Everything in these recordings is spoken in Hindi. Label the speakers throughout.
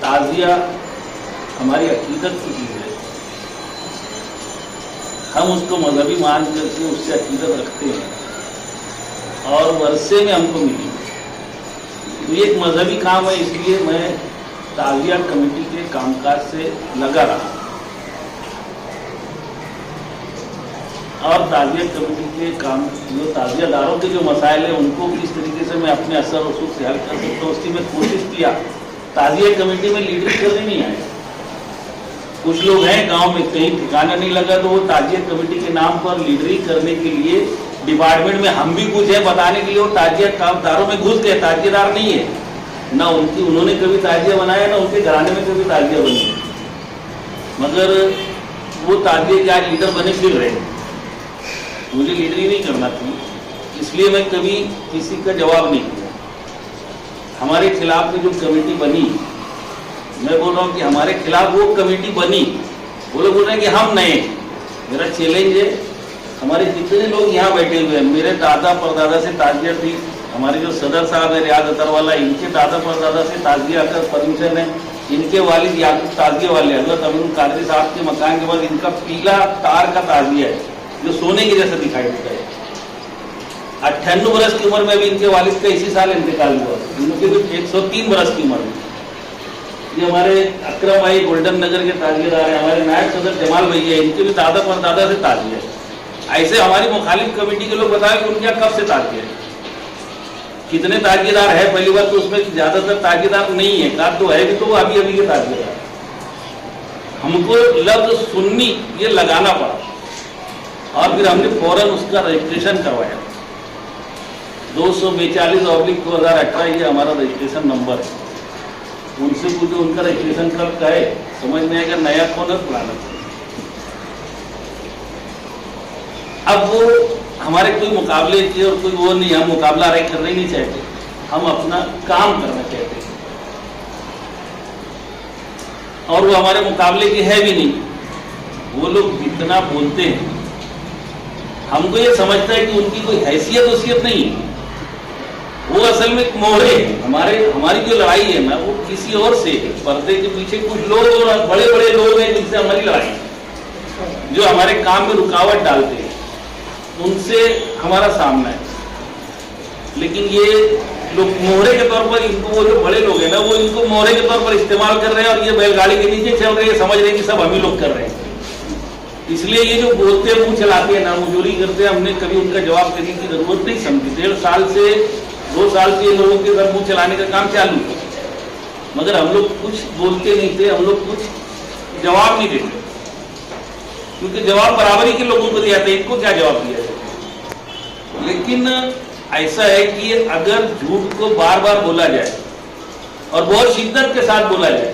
Speaker 1: ताज़िया हमारी अकीदत की चीज़ है, हम उसको मजहबी मान करके उससे अकीदत रखते हैं और वर्षे में हमको मिली। तो ये एक मजहबी काम है, इसलिए मैं ताज़िया कमेटी के कामकाज से लगा रहा और ताज़िया कमेटी के काम, जो ताज़ियादारों के जो मसाइल हैं उनको किस तरीके से मैं अपने असर रसूख से हल कर सकता हूँ उसकी मैं कोशिश किया। ताज़िया कमेटी में लीडर करने नहीं आए, कुछ लोग हैं गांव में कहीं ठिकाना नहीं लगा तो वो ताज़िया कमेटी के नाम पर लीडरी करने के लिए डिपार्टमेंट में हम भी कुछ है बताने के लिए वो ताज़ियादारों में घुस गए। ताज़ियादार नहीं है ना, उन्होंने कभी ताज़िया बनाया ना उनके घराने में कभी ताज़िया बनी, मगर वो ताज़िया के आज लीडर बने फिर रहे। मुझे लीडरी नहीं करना थी, इसलिए मैं कभी किसी का जवाब नहीं दिया। हमारे खिलाफ में जो कमेटी बनी, मैं बोल रहा हूँ कि हमारे खिलाफ वो कमेटी बनी, वो लोग बोल रहे हैं कि हम नए। मेरा चैलेंज है, हमारे जितने लोग यहाँ बैठे हुए हैं, मेरे दादा परदादा से ताज़िया थी, हमारे जो सदर साहब है रियाज अतरवाला, इनके दादा परदादा से ताज़िया का परमिशन है, इनके वालिद याकूब ताज़िया वाले हज़रत अमीरुल कादरी साहब के मकान के बाद इनका पीला तार का ताज़िया है जो सोने के जैसा दिखाई देता है। 98 बरस की उम्र में अभी इनके वालिद का इसी साल इंतकाल हुआ, इनके भी 103 बरस की उम्र में। ये हमारे अकरम भाई गोल्डन नगर के ताज़ियादार हैं, हमारे नायब सदर जमाल भैया, इनके भी दादा परदादा से ताज़िया है। ऐसे हमारी मुखालिफ कमेटी के लोग बताएं कि उनके कब से ताज़िया है, कितने ताज़ियादार है। पहली बार तो उसमें ज्यादातर ताज़ियादार नहीं है, का तो है भी तो वो अभी अभी के ताज़ियादार। हमको लफ्ज सुन्नी ये लगाना पड़ा और फिर हमने फौरन उसका रजिस्ट्रेशन करवाया। 242/2018 ये हमारा रजिस्ट्रेशन नंबर है। उनसे पूछो उनका रजिस्ट्रेशन कब का है, समझ में आएगा नया कौन है पुराना। अब वो हमारे कोई मुकाबले के और कोई वो नहीं, हम मुकाबला करना ही नहीं चाहते, हम अपना काम करना चाहते हैं और वो हमारे मुकाबले के है भी नहीं। वो लोग जितना बोलते हैं हमको ये समझता है कि उनकी कोई हैसियत वसीयत नहीं है, वो असल में एक मोहरे हैं। हमारी जो लड़ाई है ना वो किसी और से है, पर्दे के पीछे कुछ लोग और बड़े बड़े लोग हैं जिनसे हमारी लड़ाई है, जो हमारे काम में रुकावट डालते हैं, उनसे हमारा सामना है। लेकिन ये लोग मोहरे के तौर पर इनको, वो जो बड़े लोग हैं ना वो इनको मोहरे के तौर पर इस्तेमाल कर रहे हैं और ये बैलगाड़ी के नीचे चल रहे हैं, समझ रहे हैं कि सब हम ही लोग कर रहे हैं। इसलिए ये जो बोलते हैं, मुंह चलाते हैं, नामुजूरी करते हैं, हमने कभी उनका जवाब देने की जरूरत नहीं समझी। 1.5 साल से 2 साल से लोगों के घर मुंह चलाने का काम चालू है, मगर हम लोग कुछ बोलते नहीं थे, हम लोग कुछ जवाब नहीं देते, क्योंकि जवाब बराबरी के लोगों को दिया था, इनको क्या जवाब दिया जाए। लेकिन ऐसा है कि अगर झूठ को बार बार बोला जाए और बहुत शिद्दत के साथ बोला जाए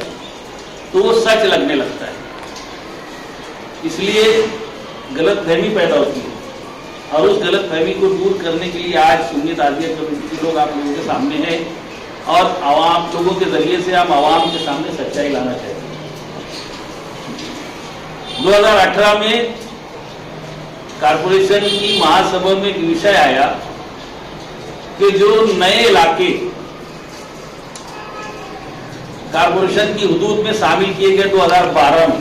Speaker 1: तो वो सच लगने लगता है, इसलिए गलतफहमी पैदा होती है। और उस गलतफहमी को दूर करने के लिए आज सुन्नी ताज़िया कमेटी के लोग आप लोगों के सामने हैं और आवाम लोगों के जरिए से हम आवाम के सामने सच्चाई लाना चाहते हैं। 2018 में कारपोरेशन की महासभा में एक विषय आया कि जो नए इलाके कारपोरेशन की हुदूद में शामिल किए गए 2012 में,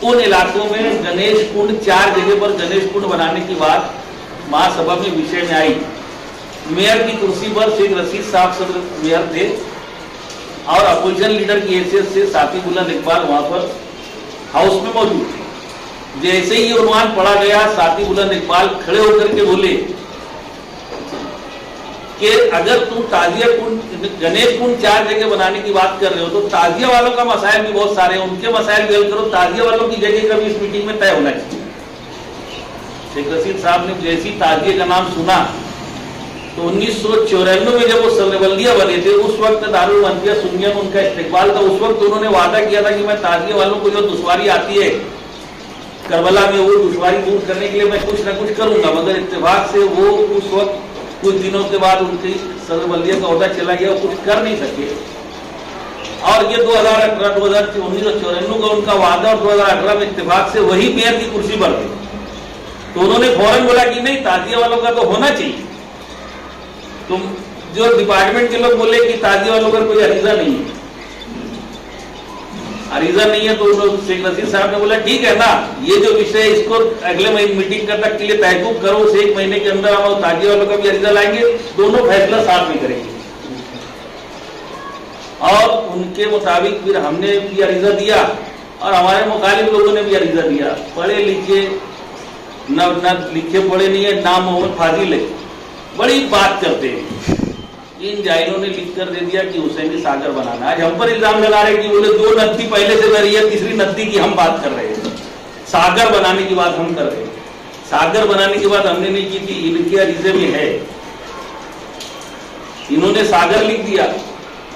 Speaker 1: उन इलाकों में गणेश कुंड 4 जगह पर गणेश कुंड बनाने की बात महासभा में विषय में आई। मेयर की कुर्सी पर शेख रशीद साहब सदर मेयर थे और अपोजिशन लीडर की हैसियत से साथी बुलंद इकबाल वहां पर हाउस में मौजूद थे। जैसे ही ये उन्वान पढ़ा गया, साथी बुलंद इकबाल खड़े होकर के बोले कि अगर तुम ताज़िया कुंड, गणेश कुंड 4 जगह बनाने की बात कर रहे हो तो ताज़िया वालों का मसाइल भी बहुत सारे हैं, उनके मसाइल भी हल करो, ताज़िया वालों की जगह का भी इस मीटिंग में तय होना चाहिए। शेख रशीद साहब ने जैसी ताज़िया का नाम सुना तो 1994 में जब वो सरबल्दिया बने थे, उस वक्त दारुल मंतिया सुन्निया में उनका इस्तेकबाल था। उस वक्त उन्होंने वादा किया था कि मैं ताज़िया वालों को जो दुश्वारी आती है करबला में, वो दुश्वारी दूर करने के लिए मैं कुछ ना कुछ करूंगा, मगर इत्तेफाक से वो उस वक्त कुछ दिनों के बाद उनकी सदर बल्दिया का ओहदा चला गया, कुछ कर नहीं सके। और ये 1994 का उनका वादा और 2018 में इत्तेफाक से वही मेयर की कुर्सी पर थे। तो उन्होंने फौरन बोला कि नहीं, ताज़िया वालों का तो होना चाहिए। तुम जो डिपार्टमेंट के लोग बोले कि ताज़िया वालों का कोई अरीजा नहीं है, अरीजा नहीं है तो शेख रशीद साहब ने बोला ठीक है ना, ये जो विषय है इसको अगले महीने मीटिंग तक के लिए तहकूब करो, उस एक महीने के अंदर हम ताजिया वालों का भी अरीजा लाएंगे, दोनों फैसला साथ में करेंगे। और उनके मुताबिक फिर हमने भी अरीजा दिया और हमारे मुखालिफ लोगों ने भी अरीजा दिया। पढ़े लिखे न लिखे पढ़े नहीं है, नाम मोहम्मद फाजिल है, बड़ी बात करते हैं। इन जाहिलों ने लिख कर दे दिया कि हुसैनी सागर बनाना। आज हम पर इल्जाम लगा रहे कि बोले 2 नदी पहले से बनी है, तीसरी नदी की हम बात कर रहे हैं, सागर बनाने की बात हम कर रहे हैं। सागर बनाने की बात हमने नहीं की थी, इनके अरीजे में है, इन्होंने सागर लिख दिया।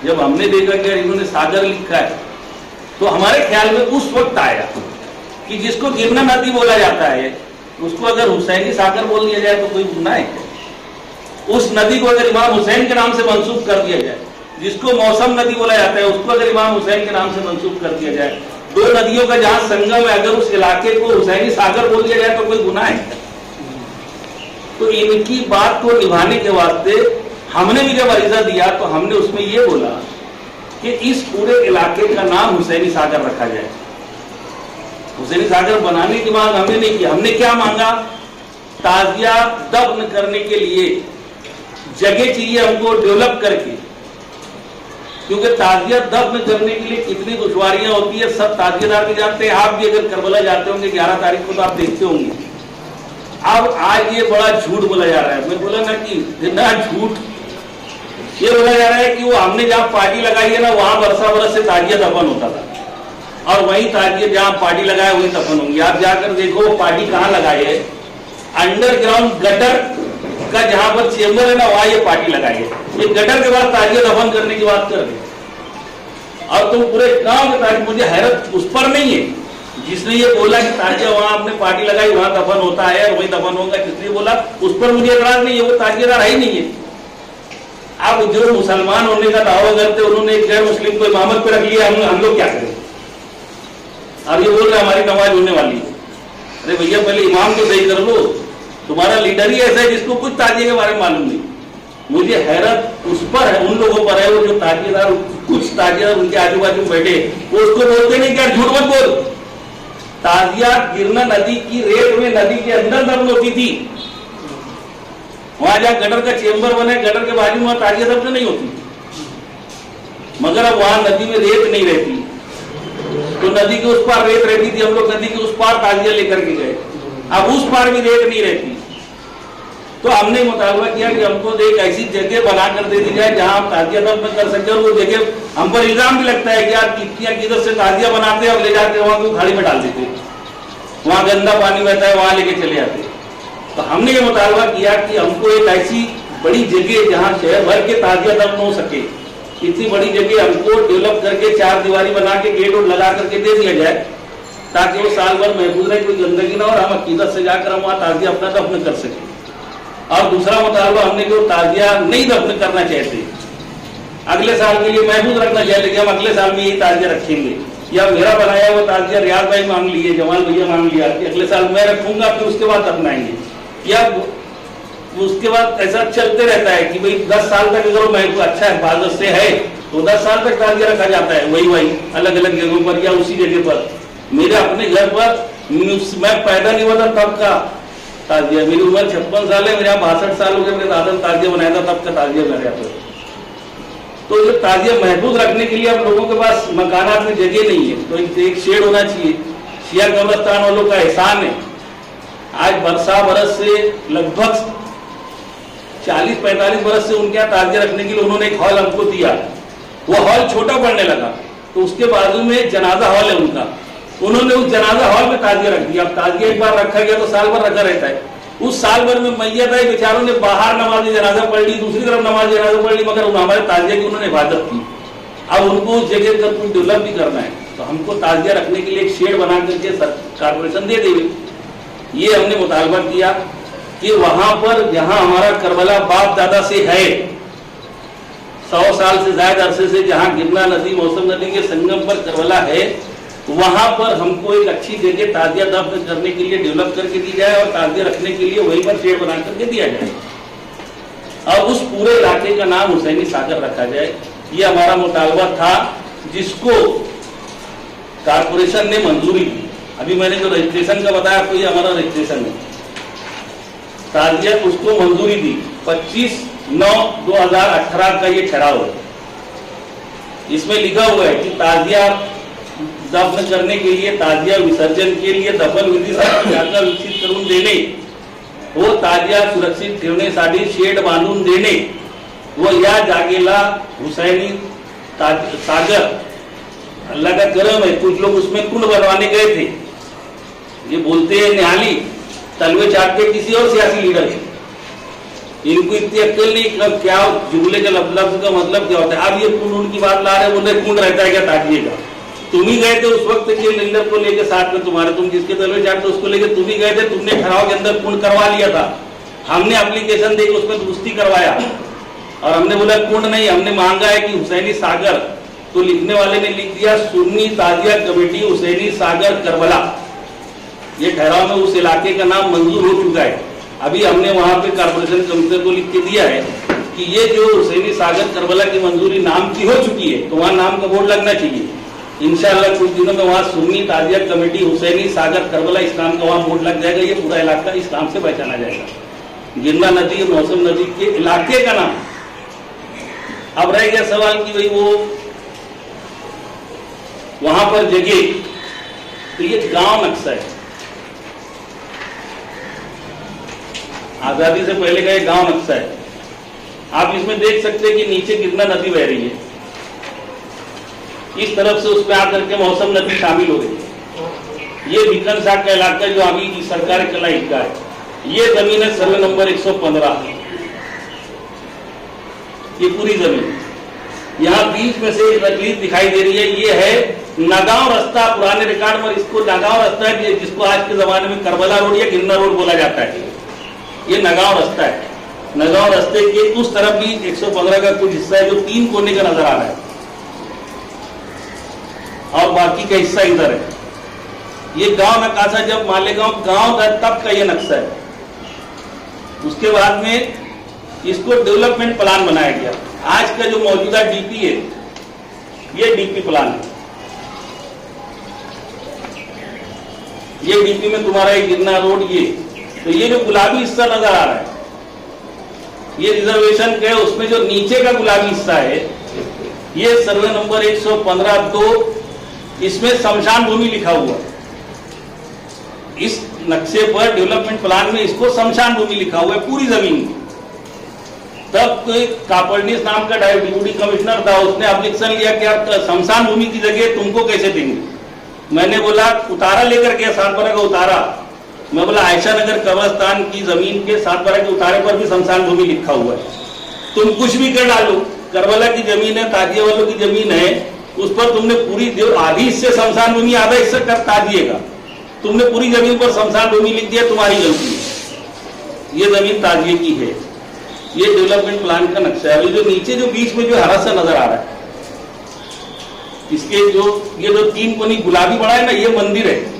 Speaker 1: जब हमने देखा कि इन्होंने सागर लिखा है तो हमारे ख्याल में उस वक्त आया कि जिसको गिरना नदी बोला जाता है उसको अगर हुसैनी सागर बोल दिया जाए तो कोई गुनाह है? उस नदी को अगर इमाम हुसैन के नाम से मंसूब कर दिया जाए, जिसको मौसम नदी बोला जाता है उसको अगर इमाम हुसैन के नाम से मंसूब कर दिया जाए, 2 नदियों का जहां संगम है अगर उस इलाके को हुसैनी सागर बोल दिया जाए तो कोई गुनाह है? तो इनकी बात को निभाने के वास्ते हमने भी जब अरीजा दिया तो हमने उसमें यह बोला कि इस पूरे इलाके का नाम हुसैनी सागर रखा जाए। हुसैनी सागर बनाने की मांग हमने नहीं की। हमने क्या मांगा? ताजिया दफन करने के लिए जगह चाहिए हमको डेवलप करके, क्योंकि ताजिया दफन करने के लिए कितनी दुश्वारियां होती है सब ताजियादार भी जानते हैं। आप भी अगर करबला जाते होंगे 11 तारीख को तो आप देखते होंगे। अब आज ये बड़ा झूठ बोला जा रहा है, मैं बोला ना कि ना झूठ, ये बोला जा रहा है कि वो हमने जहां पार्टी लगाई है ना वहां बरस से ताजिया दफन होता था और वही ताजिया जहां पार्टी लगाए वही दफन होंगे। आप जाकर देखो वो पार्टी कहां लगाई है, अंडरग्राउंड गटर का जहां पर चेंबर है ना वहां ये पार्टी लगाई है। ये गटर के बाद ताजिया दफन करने की बात कर रहे और तुम पूरे गांव के ताजिया, मुझे हैरत उस पर नहीं है जिसने ये बोला कि ताजिया वहां आपने पार्टी लगाई वहां दफन होता है और वही दफन होगा, जिसने बोला उस पर मुझे एतराज नहीं है, वो ताजियादार है ही नहीं है। अब जो मुसलमान होने का दावा करते उन्होंने एक गैर मुस्लिम को इमामत पे रख लिया, हम लोग क्या करें? अब ये बोल रहे हमारी नमाज होने वाली है। अरे भैया पहले इमाम को सही कर लो, तुम्हारा लीडर ही ऐसा है जिसको कुछ ताजिए के बारे में मालूम नहीं। मुझे हैरत उस पर है, उन लोगों पर है वो जो ताजिएदार, कुछ ताजिएदार उनके आजू बाजू बैठे वो उसको बोलते नहीं क्या झूठ मत बोल। ताजिया गिरना नदी की रेत में नदी के अंदर दफन होती थी, वहां जहां गटर का चेंबर बने गटर के बाजू में ताजिया दफन नहीं होती, मगर अब वहां नदी में रेत नहीं रहती तो नदी के उस पार रेत रहती थी। हम लोग नदी के उस पार ताजिया लेकर के गए, अब उस पार भी रेत नहीं रहती। तो हमने मुतालबा किया कि हमको एक ऐसी जगह बना कर दे दी जाए जहां हम ताजिया दफन कर सकते हैं। और वो जगह हम पर इल्जाम भी लगता है कि आप किधर से ताजिया बनाते हैं और ले जाके वहां को खाड़ी में डाल देते, वहां गंदा पानी बहता है वहां लेके चले जाते। तो हमने ये मुतालबा किया कि हमको एक ऐसी बड़ी जगह जहां शहर भर के ताजिया दफन हो सके, इतनी बड़ी जगह हमको डेवलप करके 4 दीवारी बना के गेट और लगा करके दे दिया जाए ताकि वो साल भर महफूज रहे, कोई गंदगी ना हो और हम अकीदत से जाकर हम वहां ताजिया अपना दफन कर सके। और दूसरा मुतालबा हमने कि वो ताजिया नहीं दफन करना चाहते, अगले साल के लिए महफूज रखना चाहते कि हम अगले साल में यही ताजिया रखेंगे, या मेरा बनाया वो ताजिया रियाज भाई मांग लिए, जमाल भैया मांग लिया कि अगले साल मैं रखूंगा फिर उसके बाद अपनाएंगे, या उसके बाद ऐसा चलते रहता है कि भाई 10 साल तक अगर महफूज अच्छा हिफाजत से है तो 10 साल तक ताजिया रखा जाता है वही अलग अलग जगहों पर या उसी जगह पर। मेरे अपने घर पर मैं पैदा नहीं हुआ था तब का ताजिया, मेरी उम्र 56 साल है, मेरे यहाँ 62 साल हो गए, मेरे दादा ने ताजिया बनाया था तब का ताजिया लगा था। तो ये ताजिया महफूज रखने के लिए अब लोगों के पास मकानात में जगह नहीं है तो एक शेड होना चाहिए। शिया कब्रिस्तान वालों का एहसान है, आज बरस से लगभग 40-45 बरस से उनके यहाँ ताजिया रखने के लिए उन्होंने एक हॉल हमको दिया, वो हॉल छोटा पड़ने लगा तो उसके बाजू में जनाजा हॉल है उनका, उन्होंने उस जनाजा हॉल में ताजिया रख दिया। अब ताजिया एक बार रखा गया तो साल भर रखा रहता है, उस साल भर में मैयत है बेचारों ने बाहर नमाज जनाजा पढ़ ली, दूसरी तरफ नमाज जनाजा पढ़ ली, मगर हमारे ताजिया की उन्होंने हिफाजत की। अब उनको उस जगह का कुछ डेवलप भी करना है तो हमको ताजिया रखने के लिए एक शेड बना करके कारपोरेशन दे देगी। ये हमने मुतालबा किया कि वहां पर जहां हमारा करबला बाप दादा से है, 100 साल से ज्यादा अरसे से जहां गिरना नदी मौसम नदी के संगम पर करबला है, वहां पर हमको एक अच्छी जगह ताजिया दफन करने के लिए डेवलप करके दी जाए और ताजिया रखने के लिए वहीं पर शेड बना करके दिया जाए और उस पूरे इलाके का नाम हुसैनी सागर रखा जाए। ये हमारा मुतालबा था, जिसको कारपोरेशन ने मंजूरी दी। अभी मैंने जो रजिस्ट्रेशन का बताया आपको, ये हमारा रजिस्ट्रेशन है, ताजिया उसको मंजूरी दी। 25/9/2018 का ये ठहराव है। इसमें लिखा हुआ है कि ताजिया दफन करने के लिए, ताजिया विसर्जन के लिए दफन विधि जागा विकसित करून देणे व ताजिया सुरक्षित ठेवण्यासाठी शेड बांधून देणे व या जागेला हुसैनी सागर, अल्लाह का करम है, कुछ लोग उसमें कुंड बनवाने गए थे। ये बोलते हैं निहाली तलवे चाटते किसी और सियासी लीडर के, इनको इतनी अक्ल नहीं क्या जुमले के लफ्ज का मतलब क्या होता है। अब ये कुंड की बात ला रहे, बोल रहे कुंड रहता है क्या ताजिए का? तुम ही गए थे उस वक्त के लीडर को लेकर साथ में, तुम्हारे तुम जिसके तलवे चाटते उसको लेकर तुम ही गए थे, तुमने ठहराव के अंदर कुंड करवा लिया था। हमने एप्लीकेशन देकर उसमें दुरुस्ती करवाया और हमने बोला कुंड नहीं, हमने मांगा है कि हुसैनी सागर, तो लिखने वाले ने लिख दिया सुन्नी ताजिया कमेटी हुसैनी सागर करबला। ये ठहराव में उस इलाके का नाम मंजूर हो चुका है। अभी हमने वहां पे कारपोरेशन कमिश्नर को लिख के दिया है कि ये जो हुसैनी सागर करबला की मंजूरी नाम की हो चुकी है, तो वहां नाम का बोर्ड लगना चाहिए। इंशाअल्लाह कुछ दिनों में वहां सुन्नी ताजिया कमेटी हुसैनी सागर करबला इस्लाम का वहां बोर्ड लग जाएगा। ये पूरा इलाका इस्लाम से पहचाना जाएगा। गिरना नदी, मौसम नदी के इलाके का नाम। अब रह गया सवाल कि भाई वो वहां पर जगह, तो ये गांव नक्शा है, आजादी से पहले का ये गांव नक्शा है। आप इसमें देख सकते हैं कि नीचे गिरना नदी बह रही है, इस तरफ से उसमें आकर के मौसम नदी शामिल हो गई है। ये भिकन साग का इलाका जो अभी की सरकारी कला का है, ये जमीन है सर्वे नंबर 115, ये पूरी जमीन। यहाँ बीच में से तकलीफ दिखाई दे रही है, ये है नगांव रास्ता। पुराने रिकॉर्ड में इसको नगांव रास्ता है, जिसको आज के जमाने में करबला रोड या गिरना रोड बोला जाता है। ये नगांव रास्ता है। नगांव रास्ते के उस तरफ भी 115 का कुछ हिस्सा है जो 3 कोने का नजर आ रहा है और बाकी का हिस्सा इधर है। ये गांव नकाशा जब मालेगांव गांव था तब का ये नक्शा है। उसके बाद में इसको डेवलपमेंट प्लान बनाया गया। आज का जो मौजूदा डीपी है, ये डीपी प्लान है। ये डीपी में तुम्हारा ये गिरना रोड, ये जो गुलाबी हिस्सा नजर आ रहा है, ये रिजर्वेशन के उसमें जो नीचे का गुलाबी हिस्सा है, ये सर्वे नंबर 115-2, इसमें शमशान भूमि लिखा हुआ। इस नक्शे पर डेवलपमेंट प्लान में इसको शमशान भूमि लिखा हुआ है पूरी जमीन। तब कापड़नीस नाम का डिप्टी कमिश्नर था, उसने एप्लीकेशन लिया कि शमशान भूमि की जगह तुमको कैसे देंगे। मैंने बोला उतारा लेकर गया, 7 का उतारा। मैं बोला आयशा नगर कब्रिस्तान की जमीन के 7 के उतारे पर भी शमशान भूमि लिखा हुआ है, तुम कुछ भी कर डालो। करबला की जमीन है, ताजिया वालों की जमीन है, उस पर तुमने पूरी आधी हिस्से शमशान भूमि, आधा हिस्सा कर ताजिए का, तुमने पूरी जमीन पर शमशान भूमि लिख दिया, तुम्हारी गलती है। ये जमीन ताजिए की है। ये डेवलपमेंट प्लान का नक्शा है। जो नीचे जो बीच में जो हरा सा नजर आ रहा है, इसके ये जो 3 कोनी गुलाबी बड़ा है ना, ये मंदिर है।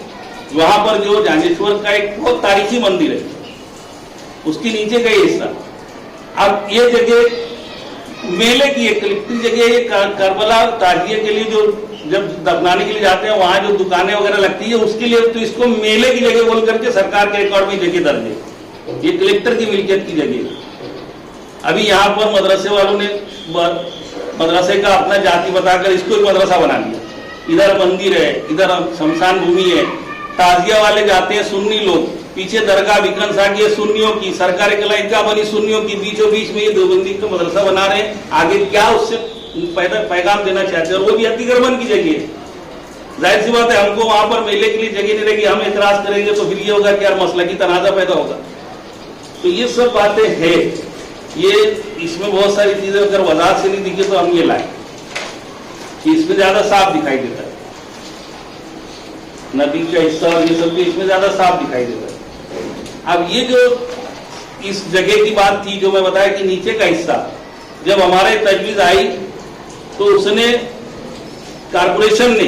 Speaker 1: वहां पर जो जानेश्वर का एक बहुत तारीखी मंदिर है, उसके नीचे का ये हिस्सा। अब ये जगह मेले की एक कलेक्टिव जगह है। करबला ताजिए के लिए जो जब दफनाने के लिए जाते हैं, वहां जो दुकानें वगैरह लगती है उसके लिए, तो इसको मेले की जगह बोल करके सरकार के रिकॉर्ड में जगह दर्ज है। ये कलेक्टर की मिल्कियत की जगह। अभी यहाँ पर मदरसे वालों ने मदरसे का अपना जाति बताकर इसको एक मदरसा बना दिया। इधर मंदिर है, इधर शमशान भूमि है। ताजिया वाले जाते हैं सुन्नी लोग, पीछे दरगाह बिकन साहब ये सुन्नियों की, सरकारी कला ईदगाह बनी सुन्नियों की, बीचों बीच में ये देवबंदी का मदरसा बना रहे हैं। आगे क्या उससे पैगाम देना चाहते हैं, और वो भी अतिक्रमण की जगह है। जाहिर सी बात है, हमको वहां पर मेले के लिए जगह नहीं रहेगी, हम एतराज करेंगे तो फिर ये होगा कि यार मसला की तनाजा पैदा होगा। तो ये सब बातें है। ये इसमें बहुत सारी चीजें अगर वजाहत से नहीं दिखे तो हम ये लाए कि इसमें ज्यादा साफ दिखाई देता है, नदी का हिस्सा और ये सब भी इसमें ज्यादा साफ दिखाई देता है। अब ये जो इस जगह की बात थी जो मैं बताया कि नीचे का हिस्सा जब हमारे तजवीज आई तो उसने कारपोरेशन ने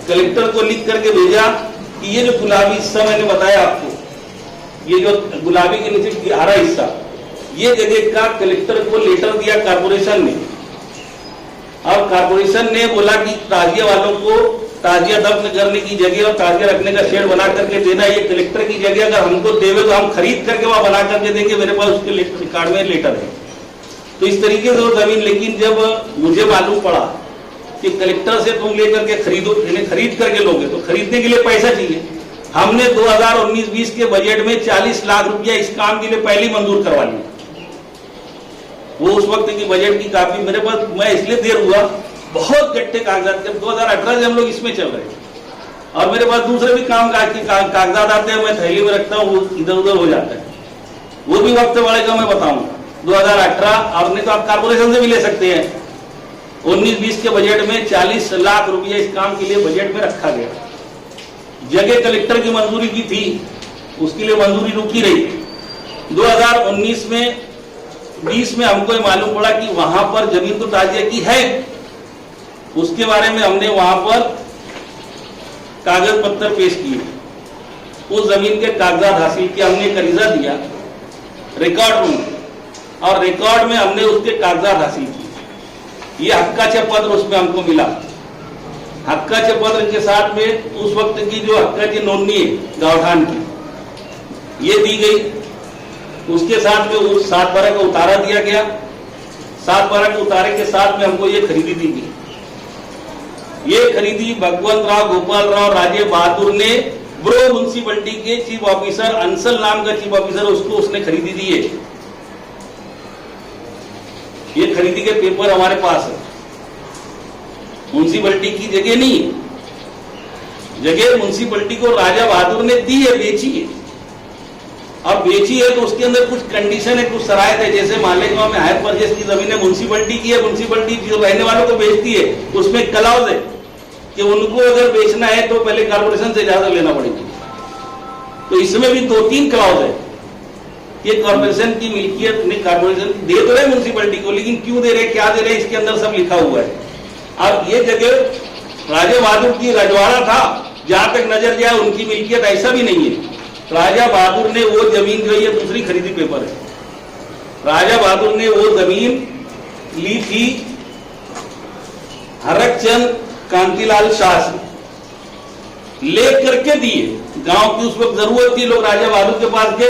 Speaker 1: कलेक्टर को लिख करके भेजा कि ये जो गुलाबी हिस्सा मैंने बताया आपको, ये जो गुलाबी के नीचे हरा हिस्सा, ये जगह का कलेक्टर को लेटर दिया कारपोरेशन ने। और कारपोरेशन ने बोला कि ताजिया वालों को ताजिया दफन करने की जगह और ताजिया रखने का शेड बना करके देना, ये कलेक्टर की जगह अगर हमको देवे तो हम खरीद करके वहां बना करके देंगे, मेरे पास उसके रिकॉर्ड में लेटर है। तो इस तरीके से वो जमीन, लेकिन जब मुझे मालूम पड़ा कि कलेक्टर से तुम लेकर के खरीदो, खरीद करके लोगे तो खरीदने के लिए पैसा चाहिए। हमने 2019-20 के बजट में 40 लाख रुपया इस काम के लिए पहले मंजूर करवा लिया। वो उस वक्त की बजट की काफी मेरे पास, मैं इसलिए देर हुआ, बहुत गट्टे कागजात, जब 2018 से हम लोग इसमें चल रहे और मेरे पास दूसरे भी काम कागजात आते हैं, मैं थैली में रखता हूँ, वो इधर उधर हो जाता है, वो भी वक्त पड़ेगा, मैं बताऊंगा। 2018 और नहीं तो आप कारपोरेशन से भी ले सकते हैं। 19-20 के बजट में 40 लाख रुपया इस काम के लिए बजट में रखा गया। जगह कलेक्टर की मंजूरी की थी, उसके लिए मंजूरी रुकी रही। 2019 में 20 में हमको मालूम पड़ा कि वहां पर जमीन तो ताजिया की है, उसके बारे में हमने वहां पर कागज पत्र पेश किए, उस जमीन के कागजात हासिल किया, हमने एक अरीजा दिया रिकॉर्ड में, और रिकॉर्ड में हमने उसके कागजात हासिल किए। ये हक्काचे पत्र उसमें हमको मिला। हक्काचे पत्र के साथ में उस वक्त की जो हक्काची नोंदनी है गावठान की, ये दी गई। उसके साथ में उस 7/12 का उतारा दिया गया। 7/12 के उतारे के साथ में हमको ये खरीदी दी गई। ये खरीदी भगवंत राव गोपाल राव राजे बहादुर ने, ब्रो म्युनिसिपलिटी के चीफ ऑफिसर, अंसल नाम का चीफ ऑफिसर, उसको उसने खरीदी दी है। ये खरीदी के पेपर हमारे पास है। म्युनिसिपलिटी की जगह नहीं है, जगह म्युनिसिपलिटी को राजा बहादुर ने दी है, बेची है। अब बेची है तो उसके अंदर कुछ कंडीशन है, कुछ शरायत है। जैसे मालेगांव में हायर परचेस की जमीन है, म्युनिसिपलिटी की है, म्युनिसिपलिटी जो रहने वालों को बेचती है, उसमें क्लॉज है कि उनको अगर बेचना है तो पहले कारपोरेशन से इजाजत लेना पड़ेगी। तो इसमें भी 2-3 क्लॉज है। ये कॉर्पोरेशन की मिल्कियत ने, कॉर्पोरेशन दे तो रहे म्युनिसिपलिटी को, लेकिन क्यों दे रहे, क्या दे रहे, इसके अंदर सब लिखा हुआ है। अब ये जगह राजा बहादुर की रजवाड़ा था, जहां तक नजर जाए उनकी मिल्कियत, ऐसा भी नहीं है। राजा बहादुर ने वो जमीन, जो ये दूसरी खरीदी पेपर है, राजा बहादुर ने वो जमीन ली थी हरकचंद कांतिलाल शाह से, ले करके दिए। गांव की उस वक्त जरूरत थी, लोग राजा बहादुर के पास गए।